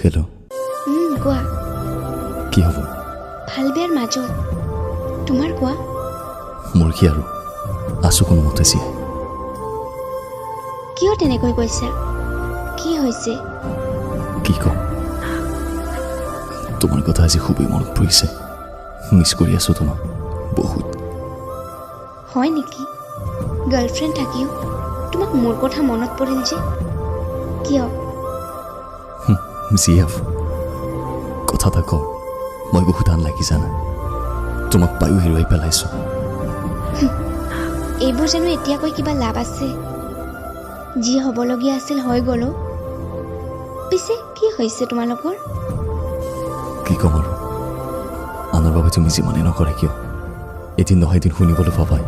Hello' কোৱা। কি হ'ব? ভাল বেয়াৰ মাজত। তোমাৰ কোৱা। মোৰ কি আৰু আছো কোনোমতে জীয়াই। কিয় তেনেকৈ কৈছা? কি হৈছে? কি ক'ম, তোমাৰ কথা আজি খুবেই মনত পৰিছে। মিছ কৰি আছো তোমাক বহুত। হয় নেকি? গাৰ্লফ্ৰেণ্ড থাকিও তোমাক মোৰ কথা মনত পৰিল যে কিয়? জিএফ, কথা এটা কওঁ, মই বহুত আন লাগি জানা। তোমাক পায়ো হেৰুৱাই পেলাইছো। এইবোৰ জানো এতিয়াকৈ কিবা লাভ আছে? যি হ'বলগীয়া আছিল হৈ গ'ল। পিছে কি হৈছে তোমালোকৰ? কি ক'ম আৰু, আনৰ বাবে তুমি যিমানেই নকৰে কিয় এদিন নহয় এদিন শুনিবলৈ পাবাই।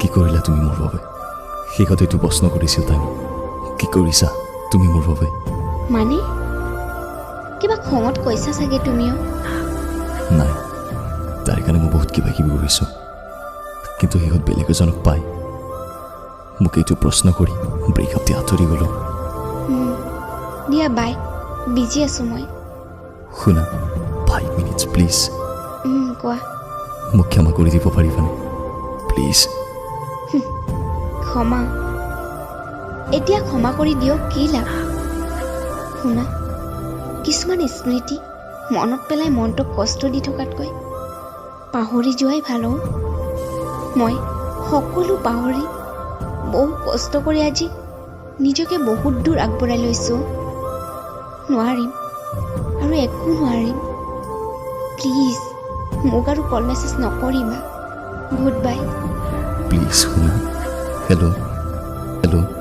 কি কৰিলা তুমি মোৰ বাবে? শেষত এইটো প্ৰশ্ন কৰিছিল তাই মোক, কি কৰিছা তুমি মোৰ বাবে? মানে কিবা খঙত কৈছা চাগে তুমিও। নাই, তাৰ কাৰণে মই বহুত কিবা কিবি কৰিছোঁ, কিন্তু শেষত বেলেগ এজনক পাই মোক এইটো প্ৰশ্ন কৰি ব্ৰেকআপ দি আঁতৰি গ'লোঁ। দিয়া বাই, বিজি আছোঁ মই। শুনা, 5 মিনিটছ প্লিজ। কোৱা। মোক ক্ষমা কৰি দিব পাৰিবানে প্লিজ? ক্ষমা? এতিয়া ক্ষমা কৰি দিয়ক কি লাভ? শুনা, কিছুমান স্মৃতি মনত পেলাই মনটোক কষ্ট দি থকাতকৈ পাহৰি যোৱাই ভাল। মই সকলো পাহৰি বহু কষ্ট কৰি আজি নিজকে বহুত দূৰ আগবঢ়াই লৈছোঁ। নোৱাৰিম আৰু একো নোৱাৰিম। প্লিজ মোক আৰু কল মেছেজ নকৰিবা। Good bye. প্লিজ শুনা। Hello' hello'.